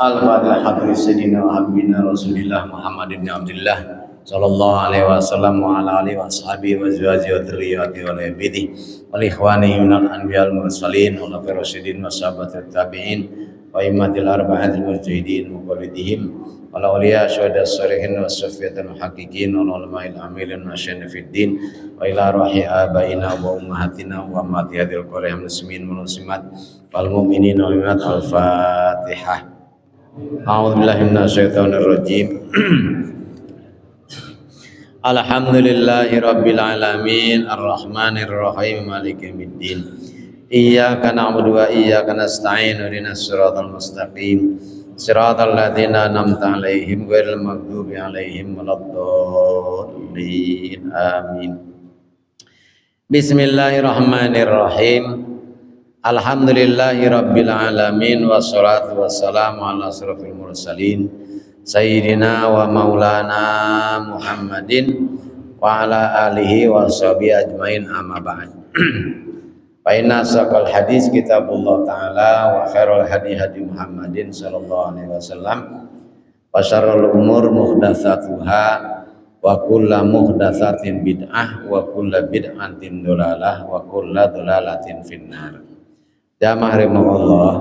Al-Fatihah Sayyidina wa Habibina Rasulillah Muhammad ibn Abdullah sallallahu alaihi wasallam wa ala alihi wa sahbihi wa azwajihi wa dhurriyyati wa al-abidi wal ikhwani minal anbiya'il mursalin wa rasyidin wa sahabatit tabi'in wa immatil arba'atil mujtahidin wa qalidihim wal awliya syuhada sholihin wa sufyatul muhaqqiqin wa ulama'il amilin wa syaikhina fid din wa ila ruhi abaina wa ummahatina wa ummati hadil qur'an muslimin wal muslimat wal mu'minin wal mu'minat. Al-Fatihah. A'udzubillahi minasyaitonir rajim. Alhamdulillahi rabbil alamin arrahmanir rahim maliki yaumiddin. Iyyaka na'budu wa iyyaka nasta'in ihdinas siratal mustaqim siratal ladzina an'amta 'alaihim ghairil maghdubi 'alaihim waladdallin. Amin. Bismillahirrahmanirrahim. Alhamdulillahi rabbil alamin wassalatu wassalamu ala asrofil mursalin sayyidina wa maulana Muhammadin wa ala alihi wa sahbihi ajmain, amma ba'd. Fa inna asaqal hadis kitabullah ta'ala wa khairul hadi hadi Muhammadin sallallahu alaihi wasallam wa syarrul umur muhdatsatuha wa kullu muhdatsatin bid'ah wa kullu bid'atin dhalalah wa kullu dhalalatin finnar. Jamaah rahimakumullah,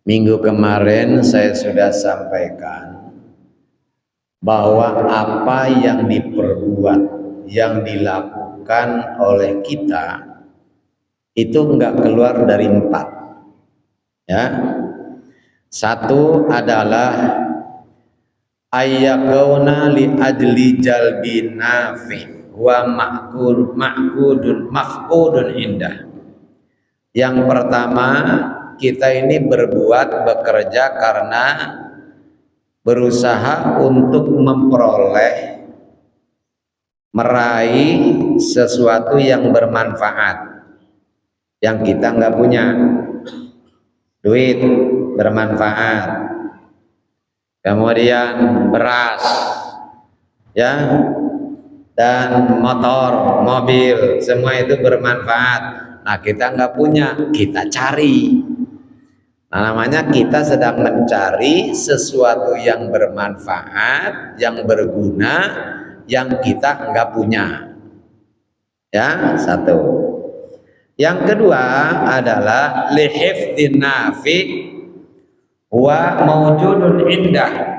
minggu kemarin saya sudah sampaikan bahwa apa yang diperbuat, yang dilakukan oleh kita itu enggak keluar dari 4. Ya. Satu adalah ayyakuna li ajli jalbi nafi wa mafqudun indah. Yang pertama, kita ini bekerja karena berusaha untuk meraih sesuatu yang bermanfaat yang kita nggak punya. Duit bermanfaat, kemudian beras, ya, dan motor, mobil, semua itu bermanfaat. Nah, kita nggak punya, kita cari. Nah, namanya kita sedang mencari sesuatu yang bermanfaat, yang berguna, yang kita nggak punya. Ya, satu. Yang kedua adalah lihifdin nafi wa mawjudun indah.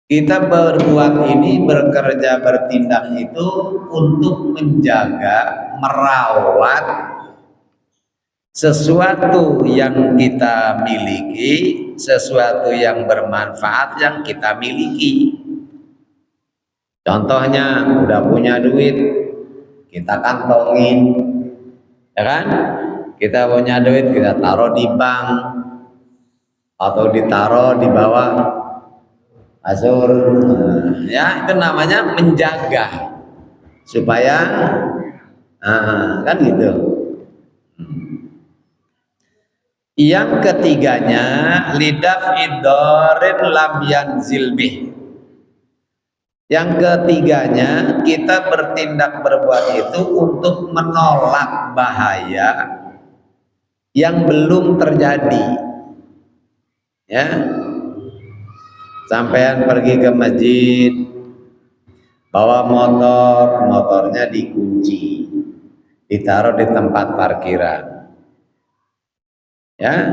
Kita berbuat ini, bekerja, bertindak itu untuk menjaga, merawat sesuatu yang kita miliki, sesuatu yang bermanfaat yang kita miliki. Contohnya, udah punya duit, kita kantongin, ya kan? Kita punya duit, kita taruh di bank atau ditaruh di bawah kasur, ya, itu namanya menjaga supaya kan gitu. Yang ketiganya lidaf'id darin lam yanzil bih. Yang ketiganya kita berbuat itu untuk menolak bahaya yang belum terjadi. Ya. Sampean pergi ke masjid, bawa motor, motornya dikunci, ditaruh di tempat parkiran. Ya,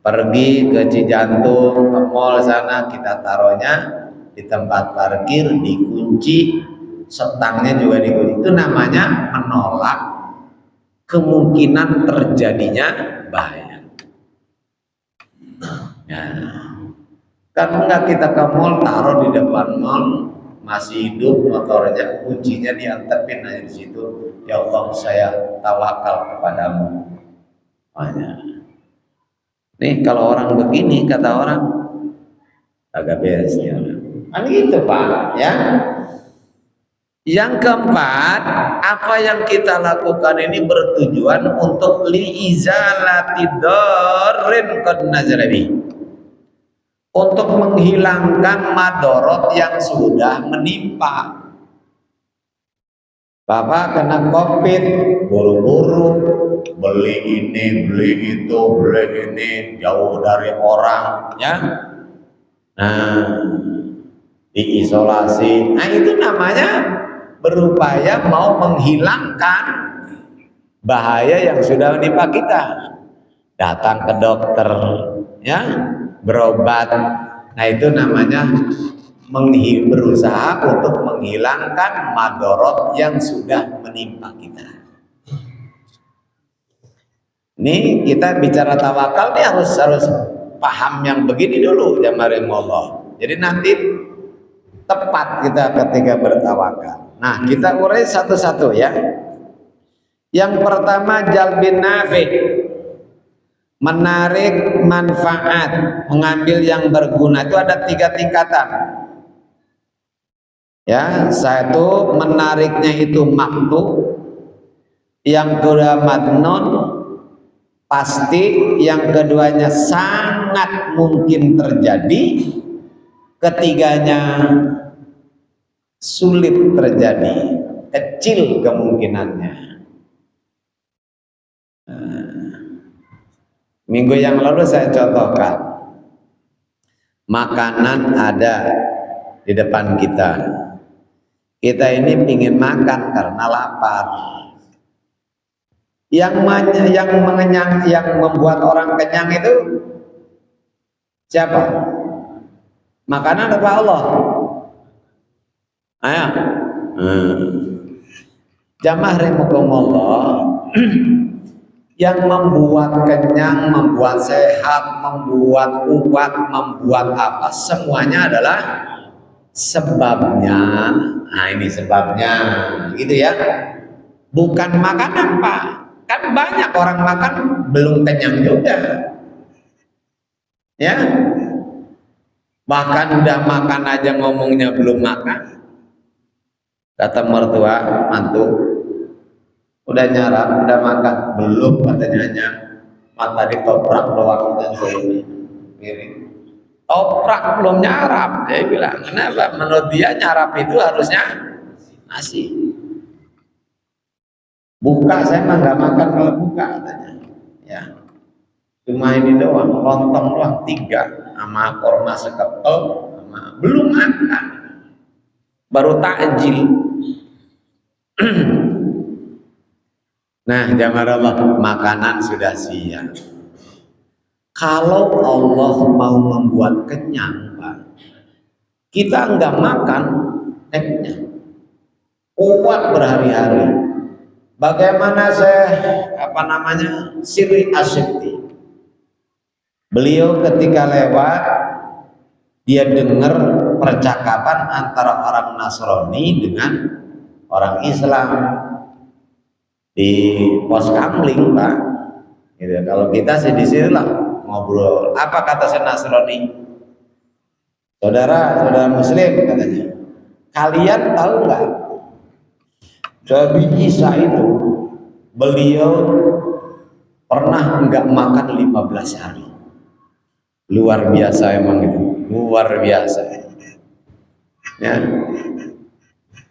pergi ke Cijantung, ke mall sana, kita taruhnya di tempat parkir, dikunci, setangnya juga dikunci. Itu namanya menolak kemungkinan terjadinya bahaya. Ya. Kan enggak, kita ke mall, taruh di depan mall, masih hidup motornya, kuncinya diantepin aja di situ. Ya Allah, saya tawakal kepadamu. Nih, kalau orang begini, kata orang, agak beres ya. Kan gitu, Pak, ya. Yang keempat, apa yang kita lakukan ini bertujuan untuk liizalati darrin qad nazarabi, untuk menghilangkan madorot yang sudah menimpa. Bapak kena COVID, buru-buru beli ini, beli itu, beli ini, jauh dari orang, ya. Nah, diisolasi. Nah, itu namanya berupaya mau menghilangkan bahaya yang sudah menimpa kita. Datang ke dokter, ya, berobat. Nah, itu namanya berusaha untuk menghilangkan madorot yang sudah menimpa kita. Ini kita bicara tawakal ini harus paham yang begini dulu jamaah Allah. Jadi nanti tepat kita ketika bertawakal. Nah, kita urai satu-satu ya. Yang pertama jalbin nafi, menarik manfaat, mengambil yang berguna. Itu ada 3 tingkatan. Ya, satu menariknya itu maktu, yang kedua madnun pasti, yang keduanya sangat mungkin terjadi, ketiganya sulit terjadi, kecil kemungkinannya. Minggu yang lalu saya contohkan, makanan ada di depan kita. Kita ini ingin makan karena lapar. Yang membuat orang kenyang itu siapa? Makanan apa Allah? Ayo. Jamaah rahimakumullah. Yang membuat kenyang, membuat sehat, membuat kuat, membuat apa, semuanya adalah sebabnya. Nah, ini sebabnya, gitu ya. Bukan makanan, Pak. Kan banyak orang makan belum kenyang juga. Ya. Bahkan udah makan aja ngomongnya belum makan. Kata mertua, mantu, udah nyarap, udah makan, belum, katanya, hanya mata ditoprak doang dan miring. Toprak belum nyarap, dia bilang. Kenapa? Menurut dia nyarap itu harusnya nasi. Buka, saya mah nggak makan kalau buka, katanya. Ya, cuma ini doang, lontong doang 3 sama korma sekepel, sama belum makan, baru takjil. Nah, jamaah Allah, makanan sudah siap. Kalau Allah mau membuat kenyang, Pak, kita nggak makan kenyang, kuat berhari-hari. Bagaimana Siri Asyikti, beliau ketika lewat, dia dengar percakapan antara orang Nasrani dengan orang Islam di pos kamling, Pak. Gitu. Kalau kita sih di sini lah ngobrol. Apa kata si Nasrani? Saudara Muslim, katanya, kalian tahu nggak? Nabi Isa itu beliau pernah nggak makan 15 hari. Luar biasa emang itu, luar biasa. Ya.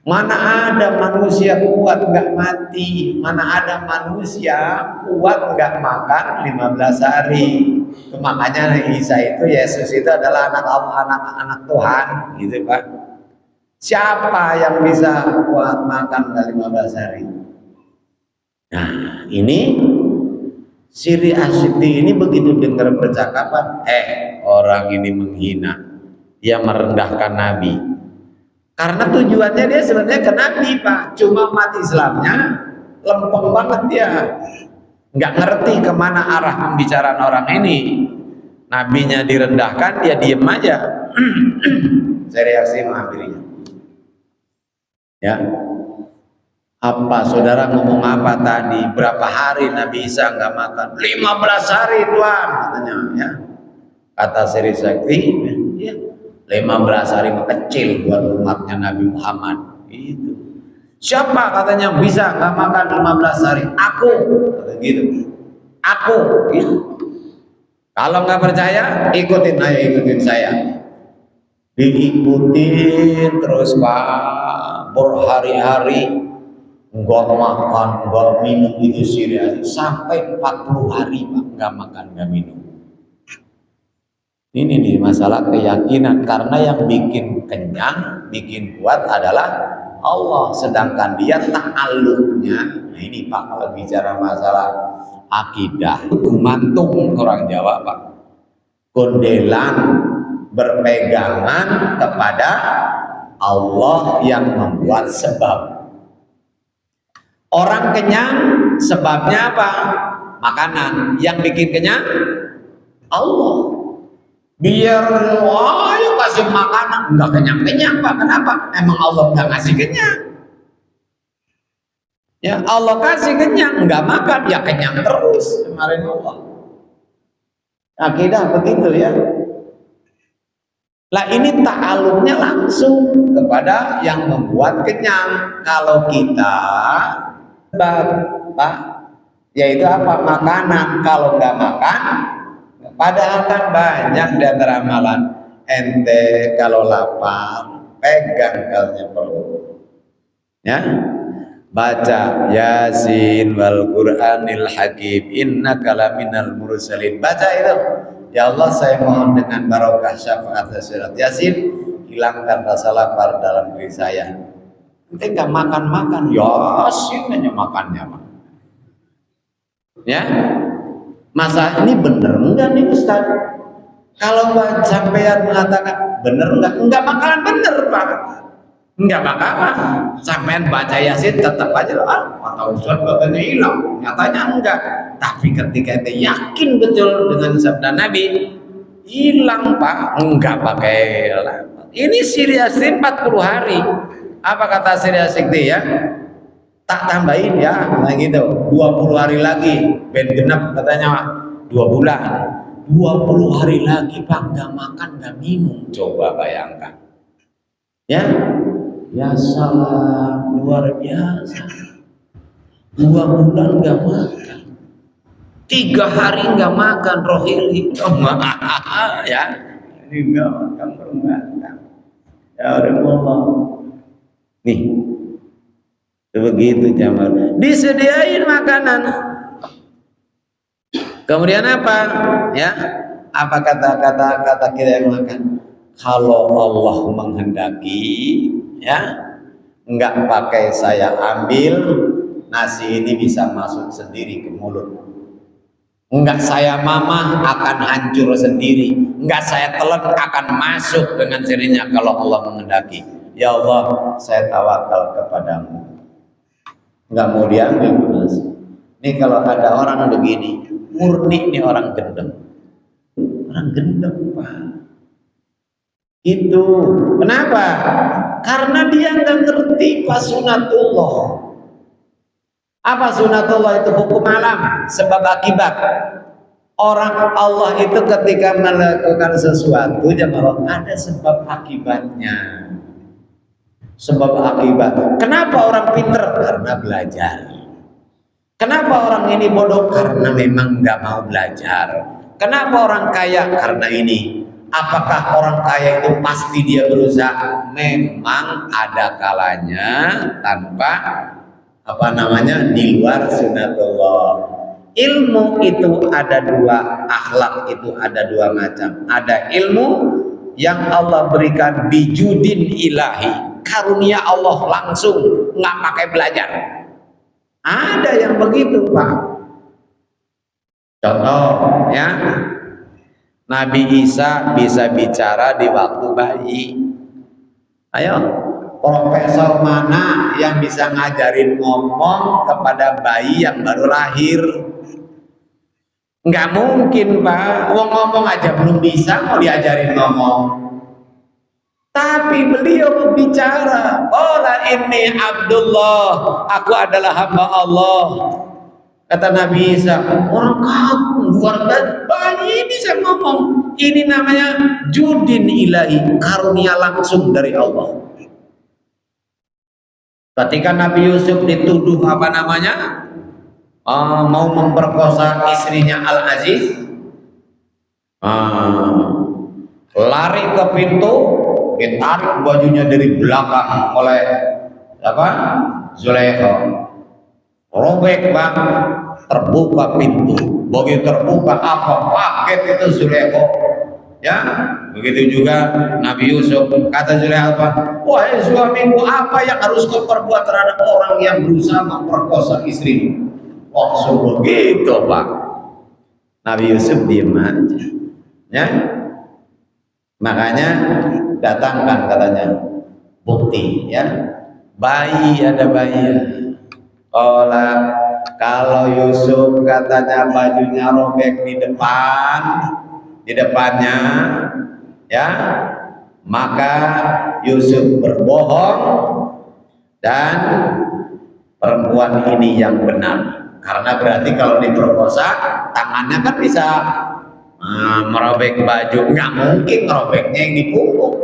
Mana ada manusia kuat nggak mati, mana ada manusia kuat nggak makan 15 hari. Itu makanya Isa itu, Yesus itu adalah anak Tuhan, gitu Pak. Siapa yang bisa kuat makan 15 hari? Nah, ini Siri Asyikti ini begitu dengar percakapan, orang ini menghina, dia merendahkan Nabi. Karena tujuannya dia sebenarnya ke Nabi, Pak. Cuma umat Islamnya lempeng banget dia, nggak ngerti kemana arah pembicaraan orang ini. Nabinya direndahkan, dia diem aja. Saya reaksi mengambilnya. Ya, apa saudara ngomong apa tadi? Berapa hari Nabi Isa nggak makan? 15 hari Tuhan, katanya. Ya, kata Siri Sakti, ya, 15 hari kecil buat umatnya Nabi Muhammad. Itu. Siapa katanya bisa nggak makan 15 hari? Aku, kata gitu. Aku, gitu. Kalau nggak percaya, ikutin aja, ikutin saya. Diikutin terus Pak, berhari-hari nggak makan, nggak minum itu Siri sampai 40 hari Pak, nggak makan, nggak minum. Ini nih masalah keyakinan, karena yang bikin kenyang, bikin kuat adalah Allah, sedangkan dia ta'alluqnya. Nah ini Pak, kalau bicara masalah akidah, gumantung orang Jawa Pak, gondelan, berpegangan kepada Allah yang membuat sebab. Orang kenyang sebabnya apa? Makanan. Yang bikin kenyang Allah. Biar ayo kasih makanan, enggak kenyang-kenyang Pak. Kenapa? Emang Allah enggak ngasih kenyang. Ya Allah kasih kenyang, enggak makan, ya kenyang terus. Kemarin Allah. Akidah begitu ya. Lah ini ta'aluknya langsung kepada yang membuat kenyang. Kalau kita Pak, yaitu apa? Makanan. Kalau enggak makan, padahal kan banyak di antara amalan. Ente kalau lapar, pegang kalnya perut. Ya. Baca Yasin wal Qur'anil Hakim innaka laminal mursalin. Baca itu. Ya Allah, saya mohon dengan barokah syafaat surat Yasin, hilangkan rasa lapar dalam diri saya. Ente enggak makan-makan, Yasin hanya makannya, Pak. Ya. Masa ini bener enggak nih Ustaz? Kalau sampean mengatakan bener enggak bakalan bener Pak. Enggak bakalan. Sampean baca Yasin tetap aja kata Ustaz katanya hilang. Nyatanya enggak. Tapi ketika ente yakin betul dengan sabda Nabi, hilang Pak. Enggak pakai lama. Ini Siri Yasin 40 hari. Apa kata Siri Yasin ya? Tak tambahin ya, nah gitu. 20 hari lagi, ben genap katanya 2 bulan. 20 hari lagi Pak, nggak makan, nggak minum. Coba bayangkan. Ya, ya salah, luar biasa. 2 bulan nggak makan. 3 hari nggak makan, rohili. Ya, ini nggak makan, bermakan. Ya Allah. Nih. Begitu Jamal, disediain makanan. Kemudian apa? Ya, apa kata kita yang makan? Kalau Allah menghendaki, ya, enggak pakai saya ambil, nasi ini bisa masuk sendiri ke mulut. Enggak saya mamah akan hancur sendiri. Enggak saya telan akan masuk dengan sendirinya kalau Allah menghendaki. Ya Allah, saya tawakal kepadamu. Nggak mau diambil Mas. Nih kalau ada orang begini, murni nih orang gendeng. Orang gendeng Pak. Itu kenapa? Karena dia nggak ngerti pas sunatullah. Apa sunatullah itu? Hukum alam, sebab akibat. Orang Allah itu ketika melakukan sesuatu, jemaah, ada sebab akibatnya. Sebab akibat. Kenapa orang pinter? Karena belajar. Kenapa orang ini bodoh? Karena memang nggak mau belajar. Kenapa orang kaya? Karena ini. Apakah orang kaya itu pasti dia berusaha? Memang ada kalanya tanpa di luar sunatullah. Ilmu itu ada 2, akhlak itu ada 2 macam. Ada ilmu yang Allah berikan bijudin ilahi, karunia Allah langsung, nggak pakai belajar. Ada yang begitu Pak. Contoh ya, Nabi Isa bisa bicara di waktu bayi. Ayo, profesor mana yang bisa ngajarin ngomong kepada bayi yang baru lahir? Nggak mungkin Pak. Ngomong aja belum bisa, mau diajarin ngomong. Tapi beliau berbicara, qala inni Abdullah, aku adalah hamba Allah. Kata Nabi Isa, orang kamu luar biasa, bayi bisa ngomong. Ini namanya judin ilahi, karunia langsung dari Allah. Ketika Nabi Yusuf dituduh mau memperkosa istrinya Al-Aziz, lari ke pintu, ditarik bajunya dari belakang oleh Zulaikha. Robek Pak, terbuka pintu. Begitu terbuka apa paket itu Zulaikha. Ya, begitu juga Nabi Yusuf. Kata Zulaikha apa? Wahai suamiku, apa yang harus kau perbuat terhadap orang yang berusaha memperkosa istrimu? Wah, begitu Pak. Nabi Yusuf diem aja. Ya, makanya datangkan katanya bukti ya. Bayi, ada bayi. Kalau Yusuf katanya bajunya robek di depannya ya, maka Yusuf berbohong dan perempuan ini yang benar, karena berarti kalau diperkosa tangannya kan bisa merobek baju, nggak mungkin robeknya yang di punggung.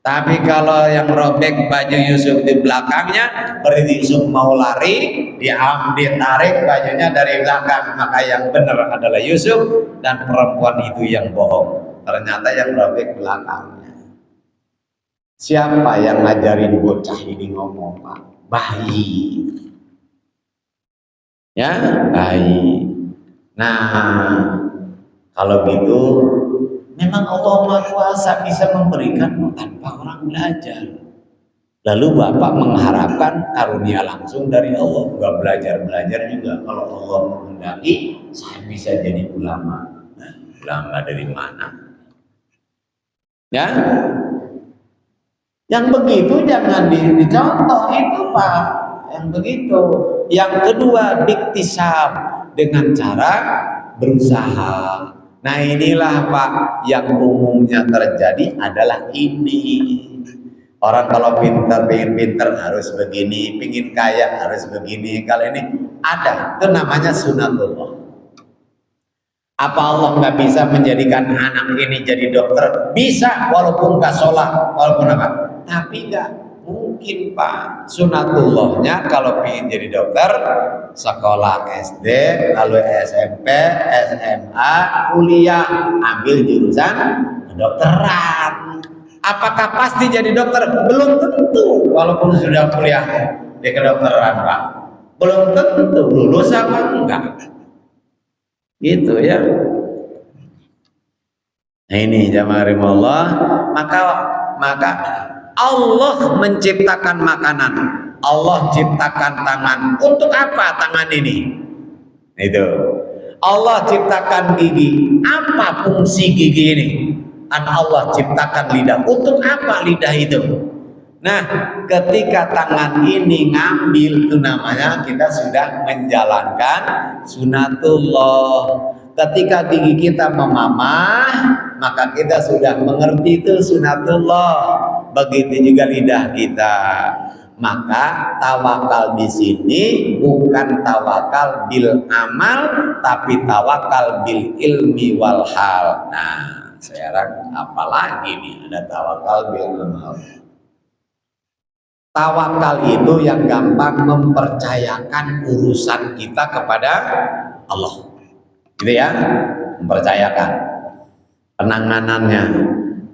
Tapi kalau yang robek baju Yusuf di belakangnya, berarti Yusuf mau lari, ditarik bajunya dari belakang, maka yang benar adalah Yusuf dan perempuan itu yang bohong. Ternyata yang robek belakangnya. Siapa yang ngajarin bocah ini ngomong, Pak? Bayi. Ya, bayi. Nah, kalau gitu memang Allah Maha Kuasa bisa memberikan tanpa orang belajar. Lalu Bapak mengharapkan karunia langsung dari Allah, nggak belajar juga. Kalau Allah menghendaki, saya bisa jadi ulama. Nah, ulama dari mana? Ya, yang begitu jangan dicontoh itu Pak. Yang begitu. Yang kedua, biktisab, dengan cara berusaha. Nah inilah Pak yang umumnya terjadi adalah ini. Orang kalau pengen pinter harus begini, pingin kaya harus begini. Kalau ini ada, itu namanya sunatullah. Apa Allah nggak bisa menjadikan anak ini jadi dokter? Bisa, walaupun nggak sholat, walaupun apa. Tapi nggak mungkin Pak. Sunatullahnya kalau pengen jadi dokter, sekolah SD, lalu SMP, SMA, kuliah, ambil jurusan kedokteran. Apakah pasti jadi dokter? Belum tentu. Walaupun sudah kuliah di kedokteran Pak, belum tentu lulus apa enggak. Gitu ya. Nah ini jamaah rahimallah, maka Allah menciptakan makanan, Allah ciptakan tangan. Untuk apa tangan ini? Itu. Allah ciptakan gigi. Apa fungsi gigi ini? Dan Allah ciptakan lidah. Untuk apa lidah itu? Nah, ketika tangan ini ngambil, itu namanya kita sudah menjalankan sunatullah. Ketika gigi kita memamah, maka kita sudah mengerti itu sunatullah. Begitu juga lidah kita. Maka tawakal di sini bukan tawakal bil amal, tapi tawakal bil ilmi wal hal. Nah, sekarang apalagi nih ada tawakal bil amal. Tawakal itu yang gampang mempercayakan urusan kita kepada Allah, gitu ya, mempercayakan penanganannya.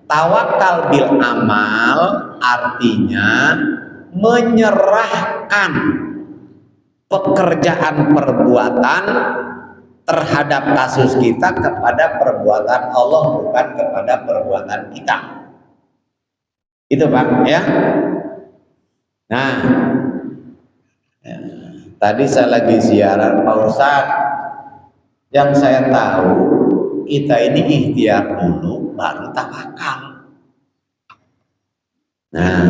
Tawakal bil amal artinya menyerahkan pekerjaan perbuatan terhadap kasus kita kepada perbuatan Allah, bukan kepada perbuatan kita. Itu Pak ya. Nah, ya, tadi saya lagi siaran Pak Ustadz, yang saya tahu kita ini ikhtiar dulu baru tawakal. Nah,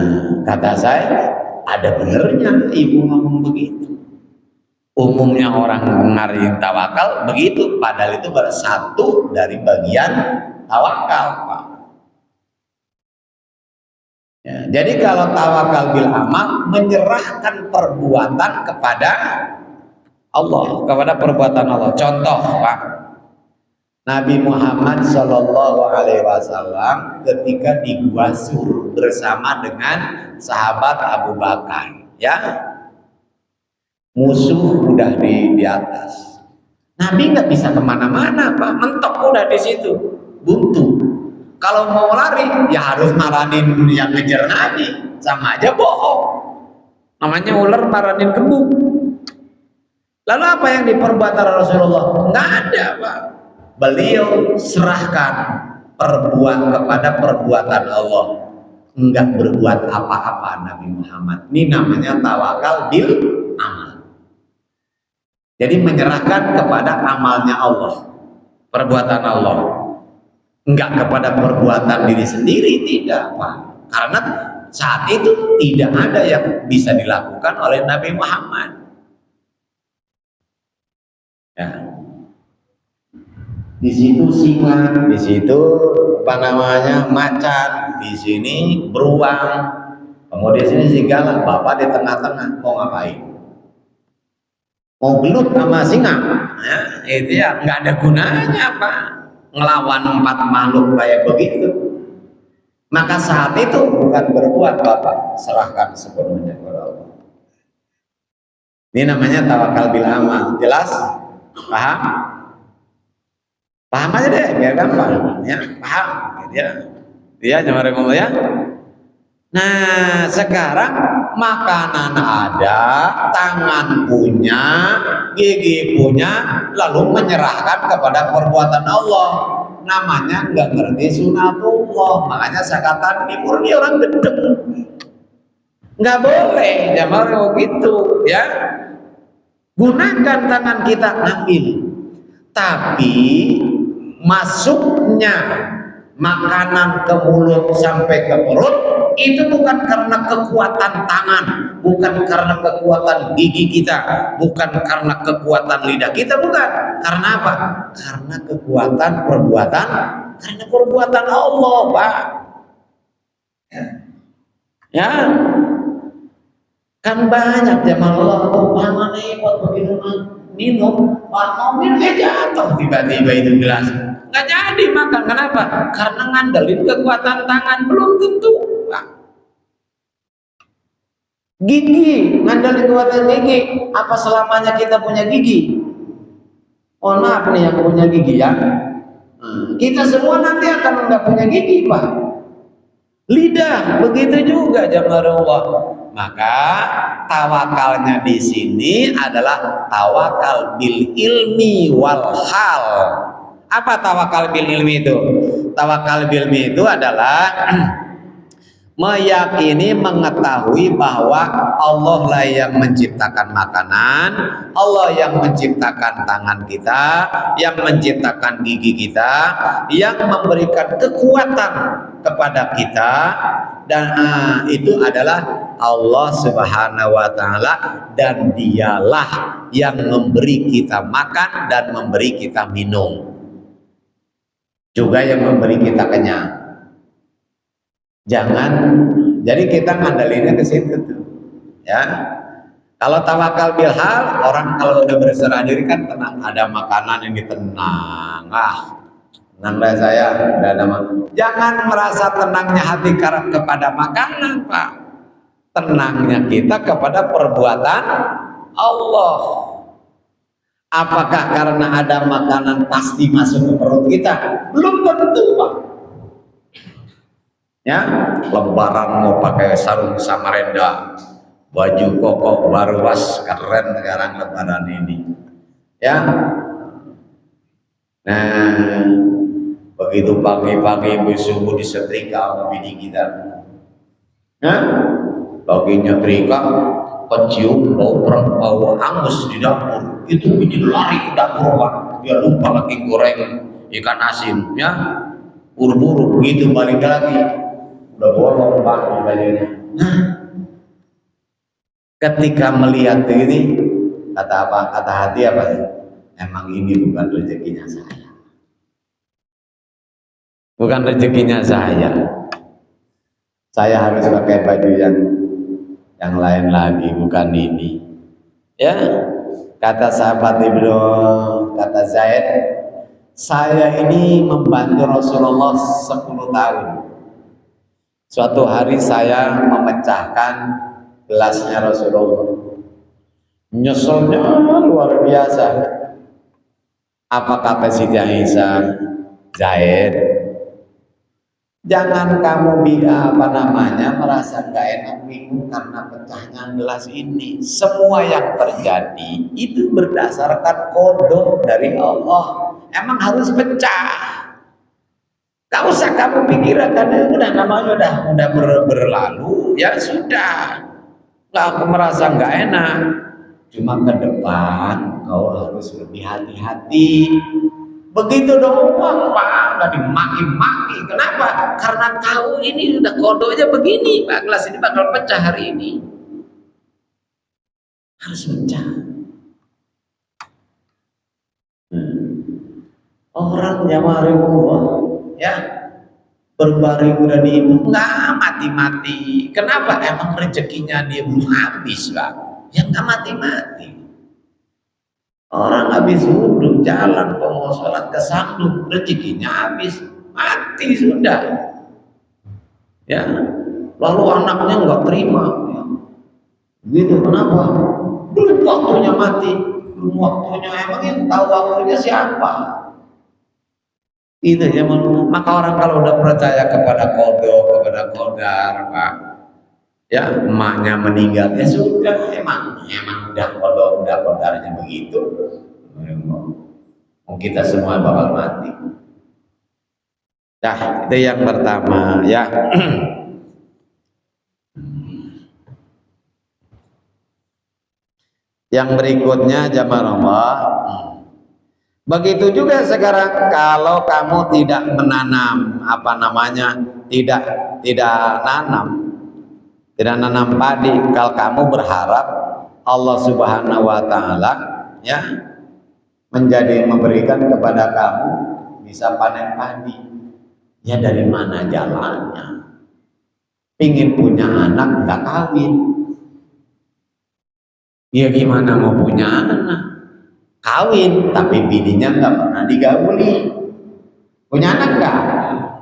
kata saya ada benernya ibu ngomong begitu. Umumnya orang ngariin tawakal begitu, padahal itu baru satu dari bagian tawakal Pak. Ya, jadi kalau tawakal bil amal menyerahkan perbuatan kepada Allah, kepada perbuatan Allah. Contoh Pak, Nabi Muhammad SAW ketika di Gua Sur bersama dengan sahabat Abu Bakar, ya, musuh udah di atas. Nabi nggak bisa kemana-mana Pak, mentok udah di situ, buntu. Kalau mau lari ya harus maranin yang ngejar Nabi, sama aja bohong. Namanya ular maranin kebo. Lalu apa yang diperbuat Rasulullah? Enggak ada, Pak. Beliau serahkan kepada perbuatan Allah. Enggak berbuat apa-apa Nabi Muhammad. Ini namanya tawakal bil amal. Jadi menyerahkan kepada amalnya Allah, perbuatan Allah. Enggak kepada perbuatan diri sendiri, tidak, Pak. Karena saat itu tidak ada yang bisa dilakukan oleh Nabi Muhammad. Ya. Di situ singa, di situ apa namanya macan, di sini beruang, kemudian sini serigala. Bapak di tengah-tengah, mau ngapain? Mau gelut sama singa? Ya, itu ya nggak ada gunanya, Pak. Ngelawan 4 makhluk kayak begitu. Maka saat itu bukan berbuat, Bapak serahkan sepenuhnya kepada Allah. Ini namanya tawakal bil amal. Jelas? Paham? Paham aja deh, biar gampang ya. Paham? Ya, jemaah ya. Nah, sekarang makanan ada, tangan punya, gigi punya, lalu menyerahkan kepada perbuatan Allah. Namanya nggak ngerti sunatullah. Makanya saya katakan ini murni orang gedeng. Nggak boleh, jamaah begitu ya. Gunakan tangan kita ambil, tapi masuknya makanan ke mulut sampai ke perut itu bukan karena kekuatan tangan, bukan karena kekuatan gigi kita, bukan karena kekuatan lidah kita, bukan. Karena apa? Karena kekuatan perbuatan, karena perbuatan Allah, Pak. Ya, kan banyak jamaah Allah, tangan buat begitu minum, mau minum jatuh tiba-tiba itu gelas. Nggak jadi makan. Kenapa? Karena ngandelin kekuatan tangan, belum tentu, Pak. Gigi, ngandelin kekuatan gigi. Apa selamanya kita punya gigi? Oh, maaf nih yang punya gigi ya. Kita semua nanti akan nggak punya gigi, Pak. Lidah, begitu juga jamaah Allah. Maka tawakalnya di sini adalah tawakal bil ilmi wal hal. Apa tawakal bil ilmi itu? Tawakal bil ilmi itu adalah meyakini, mengetahui bahwa Allah lah yang menciptakan makanan, Allah yang menciptakan tangan kita, yang menciptakan gigi kita, yang memberikan kekuatan kepada kita, dan itu adalah Allah Subhanahu wa taala, dan dialah yang memberi kita makan dan memberi kita minum, juga yang memberi kita kenyang. Jangan, jadi kita ngandalinnya ke situ tuh, ya. Kalau tawakal bil hal, orang kalau udah berserah diri kan tenang, ada makanan ini tenang, tenang lah saya, udah ada makanan. Jangan merasa tenangnya hati kepada makanan, Pak. Tenangnya kita kepada perbuatan Allah. Apakah karena ada makanan pasti masuk ke perut kita? Belum tentu, Pak. Ya, lebaran mau pakai sarung Samarinda, baju koko baru was, keren sekarang lebaran ini. Ya. Nah, begitu pagi-pagi subuh disetrika sama bini kita. Nah, lagi nyetrika, kecium bau angus di dapur. Itu bini lari ke dapur, Pak. Dia lupa lagi goreng ikan asin, ya. Buru-buru begitu balik lagi. Udah bolong, Pak, bajunya. Nah, ketika melihat ini, kata hati apa ya? Emang ini bukan rezekinya saya. Bukan rezekinya saya. Saya harus pakai baju yang lain lagi, bukan ini. Ya, kata sahabat Ibnu, kata Zaid, saya ini membantu Rasulullah 10 tahun. Suatu hari saya memecahkan gelasnya Rasulullah. Nyeselnya luar biasa. Apa kata Siti Aisyah? Zaid, Jangan kamu merasa nggak enak bingung karena pecahnya gelas ini. Semua yang terjadi itu berdasarkan qada dari Allah. Emang harus pecah. Gak usah kamu pikirkan, udah namanya udah berlalu, ya sudah. Nggak aku merasa nggak enak. Cuma ke depan kau harus lebih hati-hati. Begitu doang Pak, nggak dimaki-maki. Kenapa? Karena tahu ini udah kodonya begini Pak, gelas ini bakal pecah hari ini. Harus pecah. Orang Jamarullah ya berbaring udah di ibu nggak mati-mati. Kenapa? Emang rezekinya dia belum habis Pak. Ya nggak mati-mati. Orang habis wudhu jalan mau sholat ke sandung, rezekinya habis, mati sudah. Ya, lalu anaknya nggak terima. Ya. Gitu kenapa? Belum waktunya mati, belum waktunya. Emang yang tahu waktunya siapa? Itu ya. Maka orang kalau udah percaya kepada qada, kepada qadar, Pak. Ya, emaknya meninggal, ya sudah, emang udah qadarnya begitu. Kita semua bakal mati. Nah, itu yang pertama ya. Yang berikutnya jamaah, begitu juga sekarang kalau kamu tidak menanam tidak nanam padi, kalau kamu berharap Allah Subhanahu wa taala ya memberikan kepada kamu bisa panen padi. Ya dari mana jalannya? Pingin punya anak nggak kawin. Ya gimana mau punya anak? Kawin tapi bininya nggak pernah digauli. Punya anak nggak?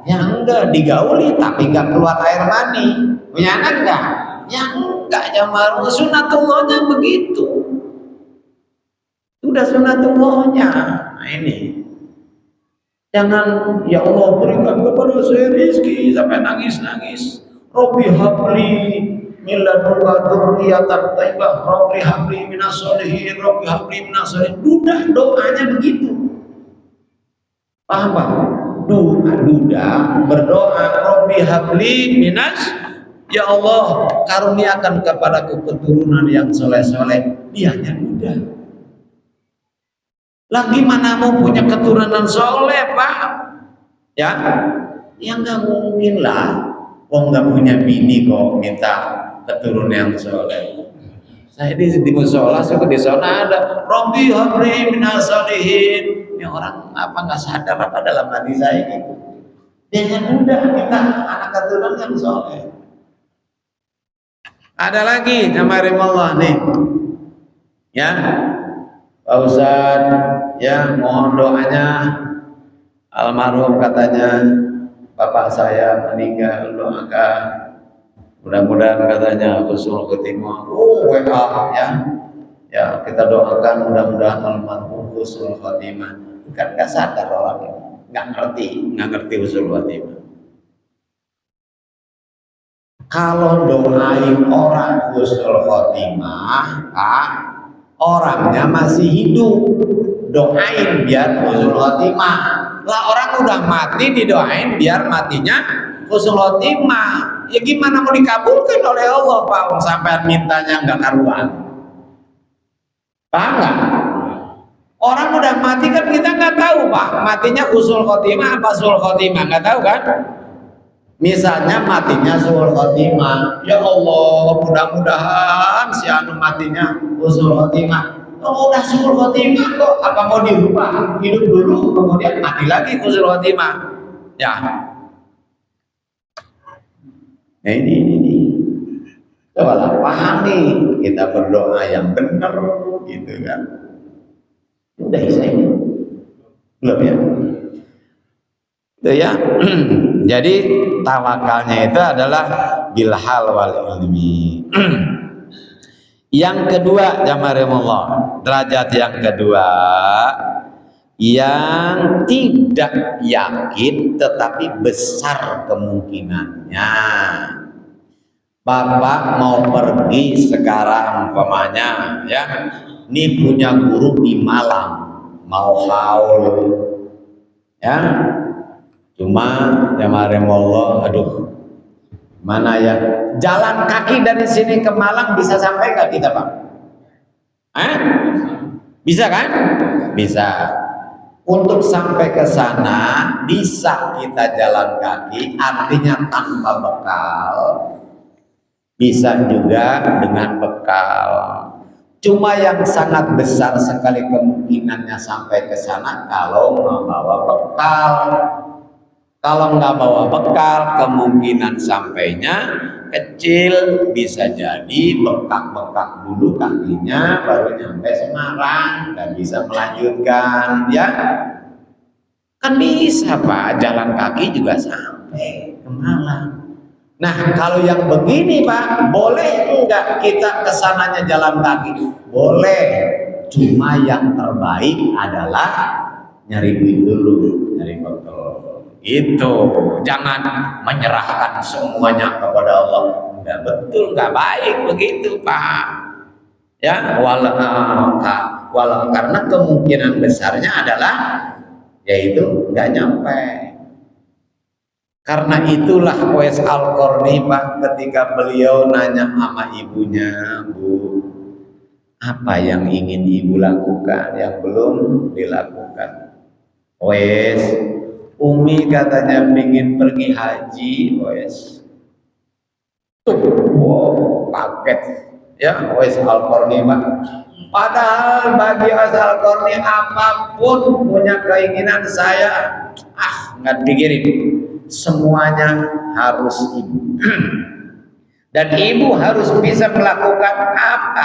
Ya enggak, digauli tapi nggak keluar air mani. Punya anak nggak? Ya enggak, jamaah sunatullahnya begitu. Sudah sunatullahnya. Nah ini. Jangan ya Allah berikan kepada saya rezeki sampai nangis-nangis. Rabbi habli min ladunka dzurriyyatan thayyibah, Rabbi habli minas sholihin, Rabbi habli minas sholihin. Duda doanya begitu. Paham Pak? Duda berdoa Rabbi habli minas, ya Allah karuniakan kepadaku keturunan yang soleh-soleh. Dia hanya duda. Lagi mana mau punya keturunan soleh Pak? Ya, yang nggak mungkin lah. Oh nggak punya bini kok minta keturunan yang soleh. Saya di musola, suka di sana ada Rabbi habli minas sholihin. Ini orang apa nggak sadar apa dalam hati saya gitu. Dia hanya mudah kita anak keturunan yang soleh. Ada lagi jamaah nih, ya. Pak Ustadz, ya mohon doanya, almarhum katanya bapak saya meninggal, doakan mudah-mudahan katanya husnul khotimah. WA ya kita doakan mudah-mudahan almarhum husnul khotimah. Kan nggak sadar orang, nggak ngerti husnul khotimah. Kalau doain orang husnul khotimah, orangnya masih hidup, doain biar husnul khotimah. Lah orang udah mati didoain biar matinya husnul khotimah. Ya gimana mau dikabulkan oleh Allah Pak? Sampai mintanya nggak karuan. Paham nggak? Orang udah mati kan kita nggak tahu Pak, matinya husnul khotimah apa sul khotimah, nggak tahu kan? Misalnya matinya sul khotimah, ya Allah mudah-mudahan si anu matinya husnul khotimah. Oh udah sul khotimah kok, apa mau dirubah? Hidup dulu kemudian mati lagi husnul khotimah. Ya. Nah ini. Cobalah pahami, kita berdoa yang benar gitu kan. Udah ini. Belum ya? Itu ya. Jadi tawakalnya itu adalah bilhal wal ilmi. Yang kedua, jamaah derajat yang kedua yang tidak yakin tetapi besar kemungkinannya. Bapak mau pergi sekarang umpamanya ya, ini punya guru di Malang mau haul ya, cuma ya Allah, aduh mana ya, jalan kaki dari sini ke Malang bisa sampai nggak kita Pak? Bisa kan? Bisa. Untuk sampai ke sana bisa kita jalan kaki, artinya tanpa bekal, bisa juga dengan bekal. Cuma yang sangat besar sekali kemungkinannya sampai ke sana kalau membawa bekal. Kalau nggak bawa bekal, kemungkinan sampainya kecil, bisa jadi bengkak-bengkak dulu kakinya baru nyampe Semarang dan bisa melanjutkan ya. Kan bisa Pak, jalan kaki juga sampai ke Malang. Nah kalau yang begini Pak, boleh enggak kita kesananya jalan kaki? Boleh, cuma yang terbaik adalah nyari duit dulu, nyari bekal. Itu jangan menyerahkan semuanya kepada Allah. Enggak betul, enggak baik begitu Pak ya. Walau karena kemungkinan besarnya adalah yaitu enggak nyampe. Karena itulah Uwais Al-Qarni Pak, ketika beliau nanya sama ibunya, Bu, apa yang ingin ibu lakukan yang belum dilakukan? Uwais, Umi katanya ingin pergi haji, Uwais. Wow, paket ya Uwais Al-Qarni Pak. Padahal bagi Uwais Al-Qarni apapun punya keinginan saya nggak pikirin, semuanya harus ibu. Dan ibu harus bisa melakukan apa?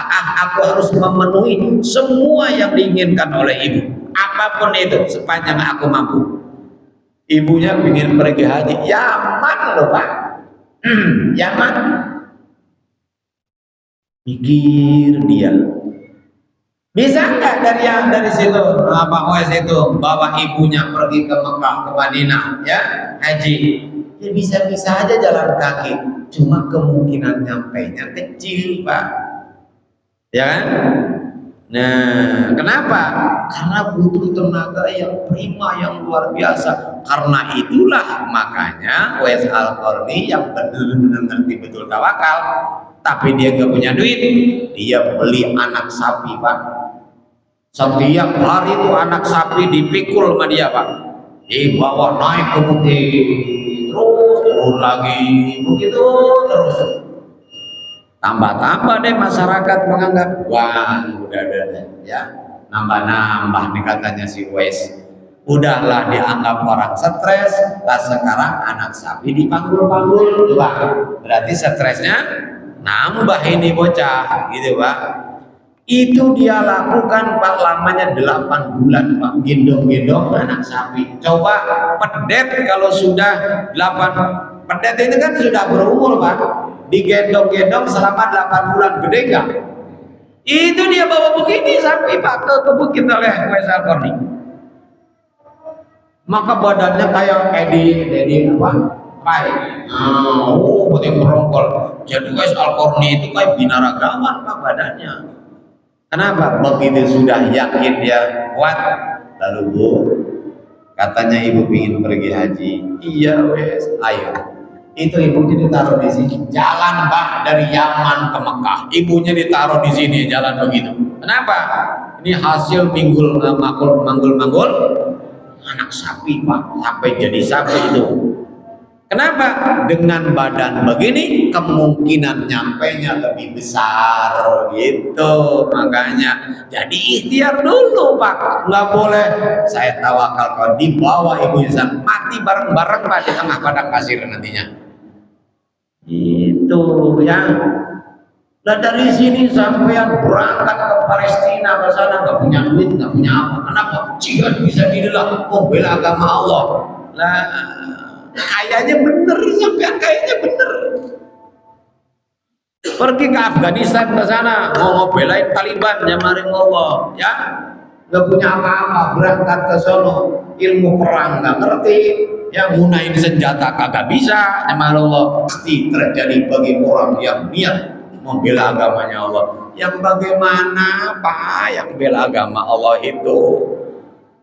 Aku harus memenuhi semua yang diinginkan oleh ibu, apapun itu sepanjang aku mampu. Ibunya ingin pergi haji, Yaman loh Pak, Yaman. Pikir dia, bisa nggak dari situ Pak Uwais itu bawa ibunya pergi ke Mekah, ke Madinah ya, haji? Ya bisa-bisa aja jalan kaki, cuma kemungkinan nyampainya kecil Pak, ya kan? Nah, kenapa? Karena butuh tenaga yang prima, yang luar biasa. Karena itulah makanya Uwais Al-Qarni yang benar-benar ngerti betul tawakal, tapi dia nggak punya duit, dia beli anak sapi Pak. Setiap hari itu anak sapi dipikul sama dia Pak, dibawa naik ke bukit, terus turun lagi, begitu terus. Tambah-tambah deh masyarakat menganggap, wah udah ya, nambah-nambah nih katanya si Uwais. Udahlah dianggap orang stres, lah sekarang anak sapi dipanggul-panggul, Pak. Berarti stresnya nambah ini bocah, gitu Pak. Itu dia lakukan Pak, lamanya 8 bulan Pak, gendong-gendong anak sapi. Coba pedet kalau sudah 8, pedet ini kan sudah berumur Pak, digendong-gendong selama 8 bulan, gede enggak? Itu dia bawa begini sapi Pak ke bukit oleh Uwais Al-Qarni. Maka badannya kayak Edi apa? Pai. Betul merongkol. Jadi Uwais Al-Qarni itu kayak binaragawan Pak badannya. Kenapa? Begitu sudah yakin dia kuat, lalu Bu, katanya ibu ingin pergi haji. Iya Uwais, ayo. Itu ibunya ditaruh di sini. Jalan Pak dari Yaman ke Mekah. Ibunya ditaruh di sini, jalan begitu. Kenapa? Ini hasil manggul-manggul anak sapi Pak, sampai jadi sapi itu. Kenapa? Dengan badan begini kemungkinan nyampainya lebih besar gitu. Makanya jadi ikhtiar dulu Pak, nggak boleh saya tawakal kalau dibawa ibunya sana, mati bareng-bareng Pak di tengah padang pasir nantinya. Itu ya. Nah dari sini sampean berangkat ke Palestina ke sana nggak punya duit, nggak punya apa. Kenapa? Jihad bisa dirilah, membela agama Allah. Lah kayaknya bener, sampean kayaknya bener. Pergi ke Afghanistan ke sana mau ngebelain Taliban, ya maring Allah, ya. nggak punya apa-apa, berangkat ke sono ilmu perang nggak ngerti, yang gunain senjata kagak bisa, nama Allah pasti terjadi bagi orang yang niat membela agamanya Allah. Yang bagaimana Pak yang bela agama Allah itu?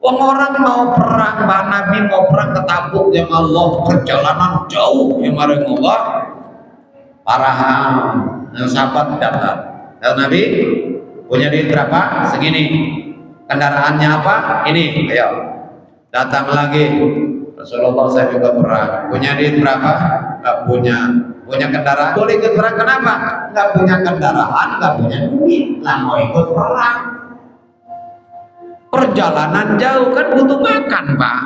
Wong orang mau perang, Pak Nabi mau perang ke Tabuk yang Allah perjalanan jauh yang marang Allah. Para sahabat daftar. Dan Nabi punya duit berapa? Segini. Kendaraannya apa? Ini. Ayo. Datang lagi. Rasulullah saya juga perang. Punya duit berapa? Enggak punya. Punya kendaraan? Boleh ikut perang. Kenapa? Enggak punya kendaraan, enggak punya duit. Lah mau ikut perang. Perjalanan jauh kan butuh makan, Pak.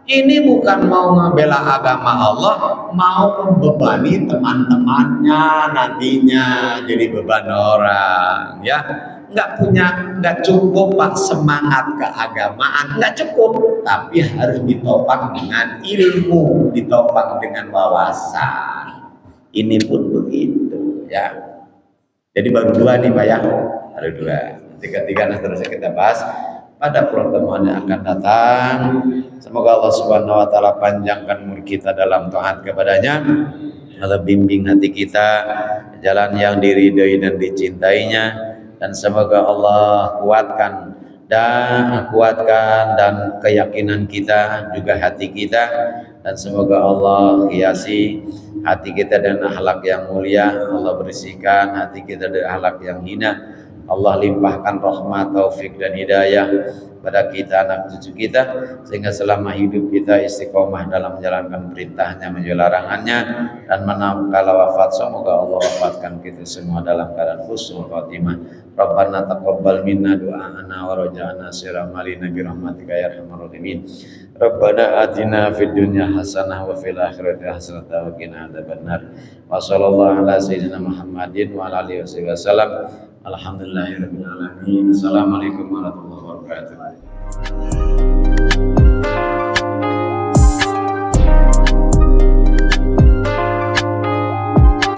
Ini bukan mau membela agama Allah, mau membebani teman-temannya nantinya jadi beban orang, ya. Nggak cukup Pak semangat keagamaan, nggak cukup, tapi harus ditopang dengan ilmu, ditopang dengan wawasan. Ini pun begitu, ya. Jadi baru dua nih Pak ya, baru dua. Tiga terus kita bahas pada pertemuan yang akan datang. Semoga Allah Subhanahu wa taala panjangkan umur kita dalam taat kepadanya. Allah bimbing hati kita jalan yang diridhoi dan dicintainya, dan semoga Allah kuatkan dan keyakinan kita juga hati kita, dan semoga Allah hiasi hati kita dengan akhlak yang mulia. Allah bersihkan hati kita dari akhlak yang hina. Allah limpahkan rahmat, taufik dan hidayah pada kita, anak cucu kita, sehingga selama hidup kita istiqomah dalam menjalankan perintahnya, menjauhi larangannya, dan manakala wafat semoga Allah wafatkan kita semua dalam keadaan husnul khotimah. Rabbana taqabbal minna du'ana wa raja'na siramalina bi rahmatika ya arhamar rahimin. Rabbana atina fid dunya hasanah wa fil akhirati hasanah wa qina adzabannar. Wa sallallahu ala sayyidina Muhammadin wa ala alihi wasallam. Alhamdulillahirabbil alamin. Assalamualaikum warahmatullahi wabarakatuh.